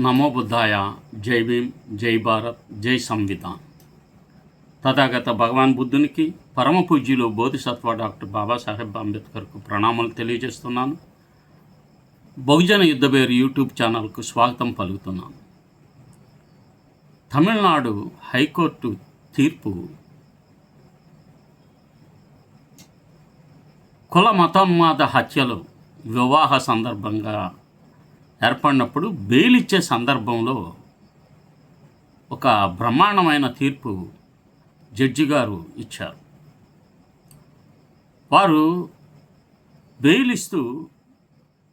నమో బుద్ధాయ. జై భీమ్, జై భారత్, జై సంవిధాన్. తథాగత భగవాన్ బుద్ధునికి, పరమ పూజ్యులు బోధిసత్వ డాక్టర్ బాబాసాహెబ్ అంబేద్కర్కు ప్రణామాలు తెలియజేస్తున్నాను. బహుజన యుద్ధబేరు యూట్యూబ్ ఛానల్కు స్వాగతం పలుకుతున్నాను. తమిళనాడు హైకోర్టు తీర్పు కుల మతోన్మాద హత్యలు వివాహ సందర్భంగా ఏర్పడినప్పుడు బెయిల్ ఇచ్చే సందర్భంలో ఒక బ్రహ్మాండమైన తీర్పు జడ్జి గారు ఇచ్చారు. వారు బెయిల్ ఇస్తూ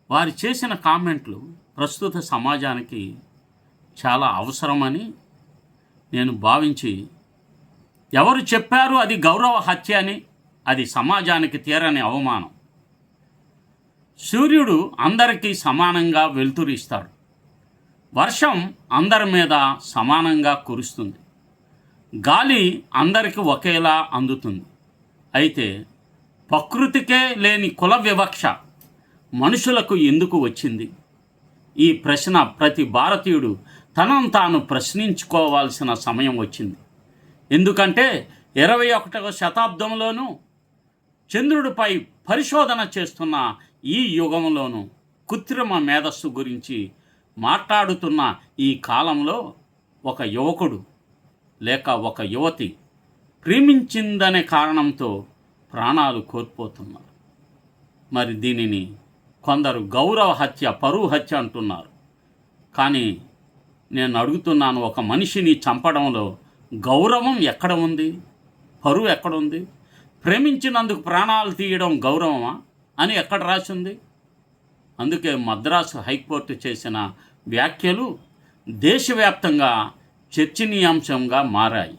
వారు చేసిన కామెంట్లు ప్రస్తుత సమాజానికి చాలా అవసరమని నేను భావించి, ఎవరు చెప్పారు అది గౌరవ హత్య అని, అది సమాజానికి తీరని అవమానం. సూర్యుడు అందరికీ సమానంగా వెలుతురిస్తాడు. వర్షం అందరి మీద సమానంగా కురుస్తుంది. గాలి అందరికీ ఒకేలా అందుతుంది. అయితే ప్రకృతికే లేని కుల వివక్ష మనుషులకు ఎందుకు వచ్చింది? ఈ ప్రశ్న ప్రతి భారతీయుడు తనను తాను ప్రశ్నించుకోవాల్సిన సమయం వచ్చింది. ఎందుకంటే 21వ శతాబ్దంలోనూ చంద్రుడిపై పరిశోధన చేస్తున్న ఈ యుగంలోనూ కృత్రిమ మేధస్సు గురించి మాట్లాడుతున్న ఈ కాలంలో ఒక యువకుడు లేక ఒక యువతి ప్రేమించిందనే కారణంతో ప్రాణాలు కోల్పోతున్నారు. మరి దీనిని కొందరు గౌరవ హత్య, పరువు హత్య అంటున్నారు. కానీ నేను అడుగుతున్నాను, ఒక మనిషిని చంపడంలో గౌరవం ఎక్కడ ఉంది? పరువు ఎక్కడ ఉంది? ప్రేమించినందుకు ప్రాణాలు తీయడం గౌరవమా అని ఎక్కడ రాసింది? అందుకే మద్రాసు హైకోర్టు చేసిన వ్యాఖ్యలు దేశవ్యాప్తంగా చర్చనీయాంశంగా మారాయి.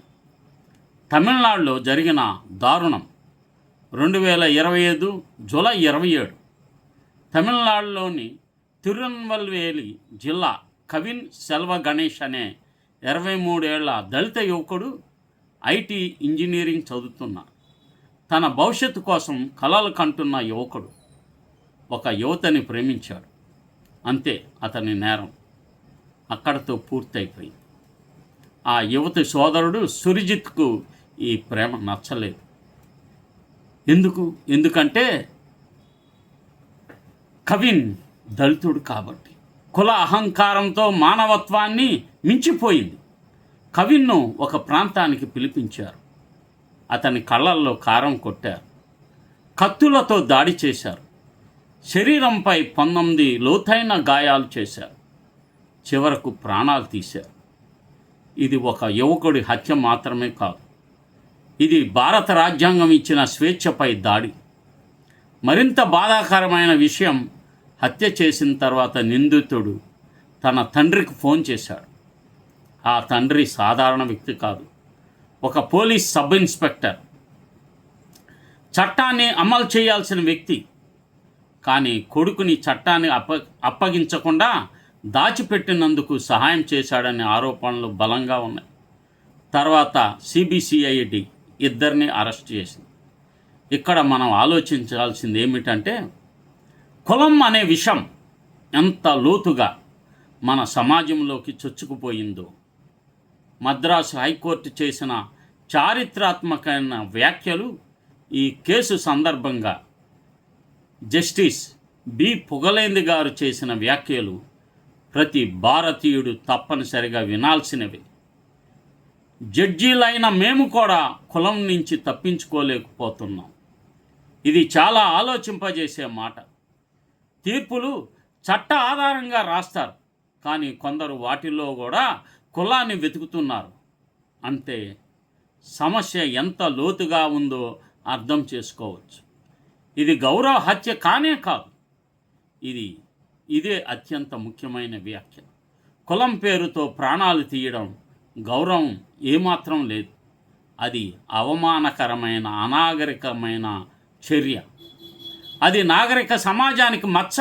తమిళనాడులో జరిగిన దారుణం 2025 జూలై 27 తమిళనాడులోని తిరునెల్వేలి జిల్లా కవిన్ సెల్వ గణేష్ అనే 23 ఏళ్ల దళిత యువకుడు ఐటీ ఇంజనీరింగ్ చదువుతున్నాడు. తన భవిష్యత్తు కోసం కలలు కంటున్న యువకుడు ఒక యువతని ప్రేమించాడు. అంతే, అతని నేరం అక్కడితో పూర్తయిపోయింది. ఆ యువతి సోదరుడు సురిజిత్కు ఈ ప్రేమ నచ్చలేదు. ఎందుకంటే కవిన్ దళితుడు కాబట్టి. కుల అహంకారంతో మానవత్వాన్ని మించిపోయింది. కవిన్ను ఒక ప్రాంతానికి పిలిపించారు. అతని కళ్ళల్లో కారం కొట్టారు. కత్తులతో దాడి చేశారు. శరీరంపై 19 లోతైన గాయాలు చేశారు. చివరకు ప్రాణాలు తీశారు. ఇది ఒక యువకుడి హత్య మాత్రమే కాదు, ఇది భారత రాజ్యాంగం ఇచ్చిన స్వేచ్ఛపై దాడి. మరింత బాధాకరమైన విషయం, హత్య చేసిన తర్వాత నిందితుడు తన తండ్రికి ఫోన్ చేశాడు. ఆ తండ్రి సాధారణ వ్యక్తి కాదు, ఒక పోలీస్ సబ్ ఇన్స్పెక్టర్, చట్టాన్ని అమలు చేయాల్సిన వ్యక్తి. కానీ కొడుకుని చట్టాన్ని అప్పగించకుండా దాచిపెట్టినందుకు సహాయం చేశాడనే ఆరోపణలు బలంగా ఉన్నాయి. తర్వాత సిబిసిఐడి ఇద్దరిని అరెస్ట్ చేసింది. ఇక్కడ మనం ఆలోచించాల్సింది ఏమిటంటే, కులం అనే విషం ఎంత లోతుగా మన సమాజంలోకి చొచ్చుకుపోయిందో. మద్రాసు హైకోర్టు చేసిన చారిత్రాత్మకమైన వ్యాఖ్యలు ఈ కేసు సందర్భంగా జస్టిస్ బి పుగలేంది గారు చేసిన వ్యాఖ్యలు ప్రతి భారతీయుడు తప్పనిసరిగా వినాల్సినవి. జడ్జీలైన మేము కూడా కులం నుంచి తప్పించుకోలేకపోతున్నాం. ఇది చాలా ఆలోచింపజేసే మాట. తీర్పులు చట్ట ఆధారంగా రాస్తారు, కానీ కొందరు వాటిల్లో కూడా కులాన్ని వెతుకుతున్నారు. అంటే సమస్య ఎంత లోతుగా ఉందో అర్థం చేసుకోవచ్చు. ఇది గౌరవ హత్య కానే కాదు, ఇదే అత్యంత ముఖ్యమైన వ్యాఖ్య. కులం పేరుతో ప్రాణాలు తీయడం గౌరవం ఏమాత్రం లేదు. అది అవమానకరమైన, అనాగరికమైన చర్య. అది నాగరిక సమాజానికి మచ్చ.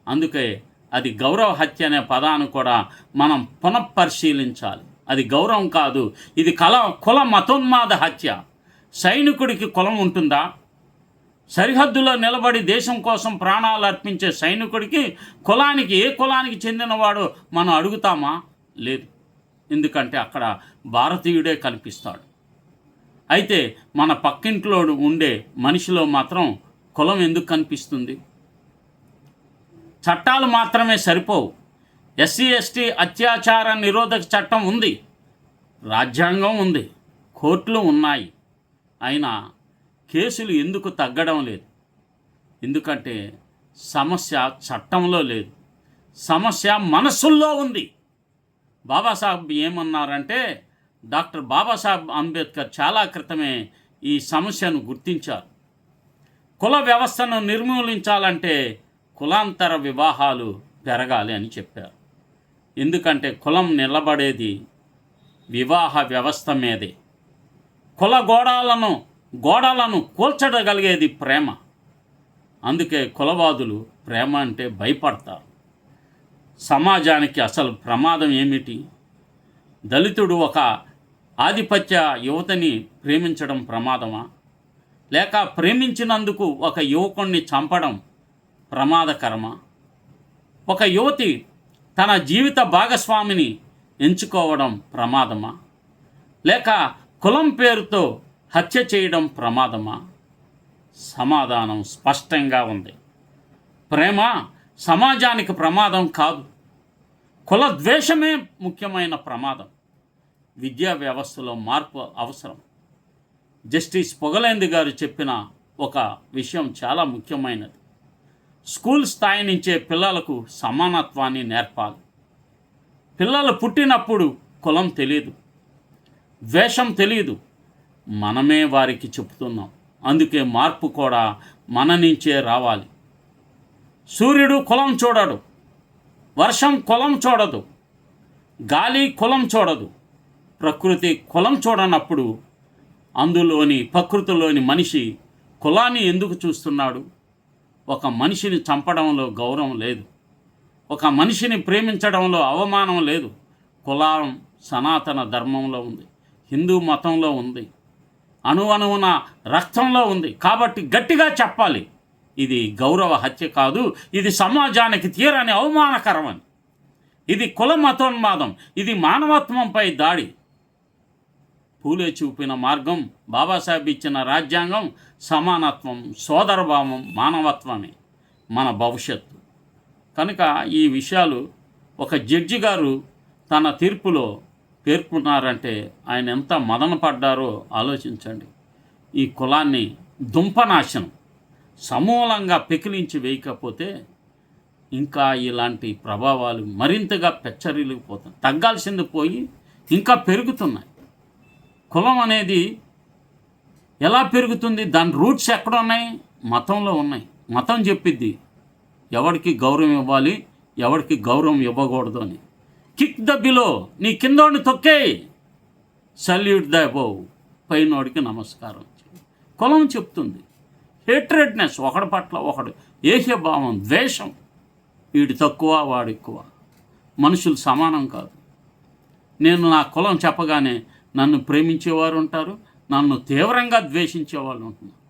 అందుకే అది గౌరవ హత్య అనే పదాన్ని కూడా మనం పునఃపరిశీలించాలి. అది గౌరవం కాదు, ఇది కుల మతోన్మాద హత్య. సైనికుడికి కులం ఉంటుందా? సరిహద్దులో నిలబడి దేశం కోసం ప్రాణాలు అర్పించే సైనికుడికి కులానికి ఏ కులానికి చెందినవాడో మనం అడుగుతామా? లేదు. ఎందుకంటే అక్కడ భారతీయుడే కనిపిస్తాడు. అయితే మన పక్కింట్లో ఉండే మనిషిలో మాత్రం కులం ఎందుకు కనిపిస్తుంది? చట్టాలు మాత్రమే సరిపోవు. ఎస్సీ ఎస్టీ అత్యాచార నిరోధక చట్టం ఉంది, రాజ్యాంగం ఉంది, కోర్టులు ఉన్నాయి. అయినా కేసులు ఎందుకు తగ్గడం లేదు? ఎందుకంటే సమస్య చట్టంలో లేదు, సమస్య మనసుల్లో ఉంది. బాబాసాహెబ్ ఏమన్నారంటే, డాక్టర్ బాబాసాహెబ్ అంబేద్కర్ చాలా క్రితమే ఈ సమస్యను గుర్తించారు. కుల వ్యవస్థను నిర్మూలించాలంటే కులాంతర వివాహాలు పెరగాలి అని చెప్పారు. ఎందుకంటే కులం నిలబడేది వివాహ వ్యవస్థ మీదే. కుల గోడలను కూల్చడగలిగేది ప్రేమ. అందుకే కులవాదులు ప్రేమ అంటే భయపడతారు. సమాజానికి అసలు ప్రమాదం ఏమిటి? దళితుడు ఒక ఆధిపత్య యువతని ప్రేమించడం ప్రమాదమా? లేక ప్రేమించినందుకు ఒక యువకుణ్ణి చంపడం ప్రమాదకరమా? ఒక యువతి తన జీవిత భాగస్వామిని ఎంచుకోవడం ప్రమాదమా? లేక కులం పేరుతో హత్య చేయడం ప్రమాదమా? సమాధానం స్పష్టంగా ఉంది. ప్రేమ సమాజానికి ప్రమాదం కాదు, కుల ద్వేషమే ముఖ్యమైన ప్రమాదం. విద్యా వ్యవస్థలో మార్పు అవసరం. జస్టిస్ పొగలేంది గారు చెప్పిన ఒక విషయం చాలా ముఖ్యమైనది. స్కూల్ స్థాయి నుంచే పిల్లలకు సమానత్వాన్ని నేర్పాలి. పిల్లలు పుట్టినప్పుడు కులం తెలియదు, ద్వేషం తెలియదు, మనమే వారికి చెప్తున్నాం. అందుకే మార్పు కూడా మన నుంచే రావాలి. సూర్యుడు కులం చూడడు, వర్షం కులం చూడదు, గాలి కులం చూడదు. ప్రకృతి కులం చూడనప్పుడు ప్రకృతిలోని మనిషి కులాన్ని ఎందుకు చూస్తున్నాడు? ఒక మనిషిని చంపడంలో గౌరవం లేదు, ఒక మనిషిని ప్రేమించడంలో అవమానం లేదు. కులం సనాతన ధర్మంలో ఉంది, హిందూ మతంలో ఉంది, అణువణువున రక్తంలో ఉంది. కాబట్టి గట్టిగా చెప్పాలి, ఇది గౌరవ హత్య కాదు, ఇది సమాజానికి తీరని అవమానకరమని. ఇది కుల మతోన్మాదం, ఇది మానవత్వంపై దాడి. పూలే చూపిన మార్గం, బాబాసాహెబ్ ఇచ్చిన రాజ్యాంగం, సమానత్వం, సోదరభావం, మానవత్వమే మన భవిష్యత్తు. కనుక ఈ విషయాలు ఒక జడ్జి గారు తన తీర్పులో పేర్కొన్నారంటే ఆయన ఎంత మదన పడ్డారో ఆలోచించండి. ఈ కులాన్ని దుంపనాశనం సమూలంగా పెకిలించి వేయకపోతే ఇంకా ఇలాంటి ప్రభావాలు మరింతగా పెచ్చరిల్లిపోతాయి. తగ్గాల్సింది పోయి ఇంకా పెరుగుతున్నాయి. కులం అనేది ఎలా పెరుగుతుంది? దాని రూట్స్ ఎక్కడ ఉన్నాయి? మతంలో ఉన్నాయి. మతం చెప్పిద్ది ఎవరికి గౌరవం ఇవ్వాలి, ఎవరికి గౌరవం ఇవ్వకూడదు అని. కిక్ ద బిలో, నీ కిందోడిని తొక్కే, సల్యూట్ ద అబోవ్, పైనోడికి నమస్కారం. కులం చెప్తుంది. హేట్రెడ్నెస్, ఒకడి పట్ల ఒకడు, ఏహ్యభావం, ద్వేషం, వీడు తక్కువ వాడు ఎక్కువ, మనుషులు సమానం కాదు. నేను నా కులం చెప్పగానే నన్ను ప్రేమించేవారు ఉంటారు, నన్ను తీవ్రంగా ద్వేషించేవాళ్ళు ఉంటున్నారు.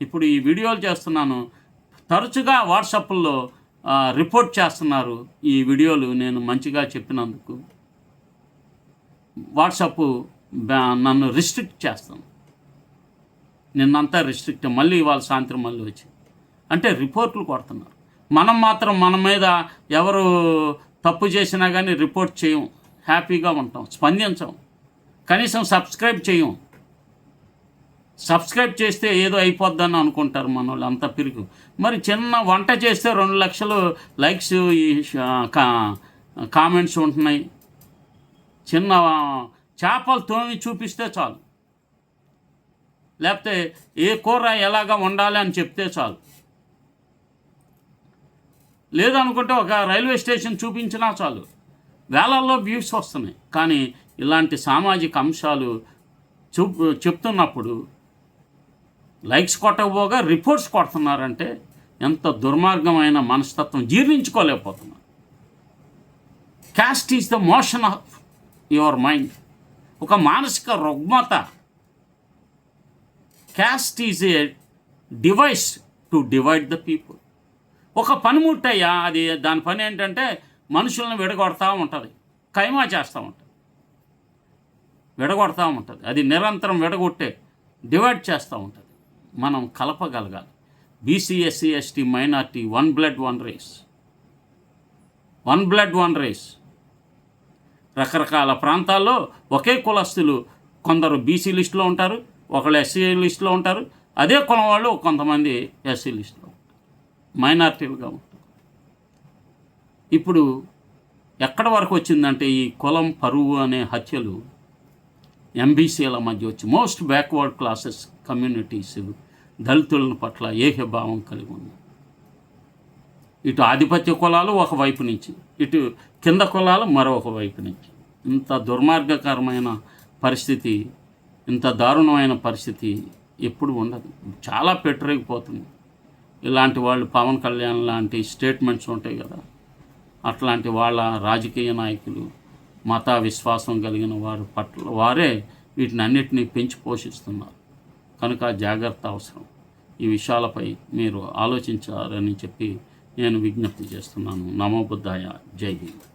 ఇప్పుడు ఈ వీడియోలు చేస్తున్నాను, తరచుగా వాట్సాప్లో రిపోర్ట్ చేస్తున్నారు ఈ వీడియోలు నేను మంచిగా చెప్పినందుకు. వాట్సాప్ నన్ను రిస్ట్రిక్ట్ చేస్తాను. నిన్నంతా రిస్ట్రిక్ట్, మళ్ళీ ఇవాళ సాయంత్రం మళ్ళీ వచ్చి అంటే రిపోర్ట్లు కొడుతున్నారు. మనం మాత్రం మన మీద ఎవరు తప్పు చేసినా కానీ రిపోర్ట్ చేయం, హ్యాపీగా ఉంటాం, స్పందించం, కనీసం సబ్స్క్రైబ్ చేయం. సబ్స్క్రైబ్ చేస్తే ఏదో అయిపోద్దని అనుకుంటారు మన వాళ్ళు, అంత పిరుగు. మరి చిన్న వంట చేస్తే 2 లక్షలు లైక్స్, కామెంట్స్ ఉంటున్నాయి. చిన్న చేపలు తోమి చూపిస్తే చాలు, లేకపోతే ఏ కూర ఎలాగా వండాలి అని చెప్తే చాలు, లేదనుకుంటే ఒక రైల్వే స్టేషన్ చూపించినా చాలు, వేలల్లో వ్యూస్ వస్తున్నాయి. కానీ ఇలాంటి సామాజిక అంశాలు చెప్తున్నప్పుడు లైక్స్ కొట్టకపోగా రిపోర్ట్స్ కొడుతున్నారంటే ఎంత దుర్మార్గమైన మనస్తత్వం, జీర్ణించుకోలేకపోతున్నారు. Caste is the motion of your mind, ఒక మానసిక రుగ్మత. Caste is a device to divide the people. ఒక పనిముట్టయ్యా అది. దాని పని ఏంటంటే మనుషులను విడగొడతా ఉంటుంది, కైమా చేస్తూ ఉంటుంది, విడగొడతా ఉంటుంది. అది నిరంతరం విడగొట్టే, డివైడ్ చేస్తూ ఉంటుంది. మనం కలపగలగాలి. BC, SC, ST, minority, one blood one race, one blood one race. రకరకాల ప్రాంతాల్లో ఒకే కులస్తులు కొందరు బీసీ లిస్టులో ఉంటారు, ఒకళ్ళు ఎస్సీ లిస్టులో ఉంటారు. అదే కులం వాళ్ళు కొంతమంది ఎస్సీ లిస్టులో ఉంటారు, మైనార్టీలుగా ఉంటారు. ఇప్పుడు ఎక్కడి వరకు వచ్చిందంటే ఈ కులం పరువు అనే హత్యలు ఎంబీసీల మధ్య వచ్చి మోస్ట్ బ్యాక్వర్డ్ క్లాసెస్ కమ్యూనిటీస్ దళితుల పట్ల ఏహ్యభావం కలిగి ఉన్నాయి. ఇటు ఆధిపత్య కులాలు ఒకవైపు నుంచి, ఇటు కింద కులాలు మరొక వైపు నుంచి. ఇంత దుర్మార్గకరమైన పరిస్థితి, ఇంత దారుణమైన పరిస్థితి ఎప్పుడు ఉండదు. చాలా పెట్టరేగిపోతుంది. ఇలాంటి వాళ్ళు పవన్ కళ్యాణ్ లాంటి స్టేట్మెంట్స్ ఉంటాయి కదా, అట్లాంటి వాళ్ళ రాజకీయ నాయకులు, మత విశ్వాసం కలిగిన వారి పట్ల వారే వీటిని అన్నిటినీ పెంచి పోషిస్తున్నారు. కనుక జాగ్రత్త అవసరం. ఈ విషయాలపై మీరు ఆలోచించారని చెప్పి నేను విజ్ఞప్తి చేస్తున్నాను. నమో బుద్ధాయ. జై హింద్.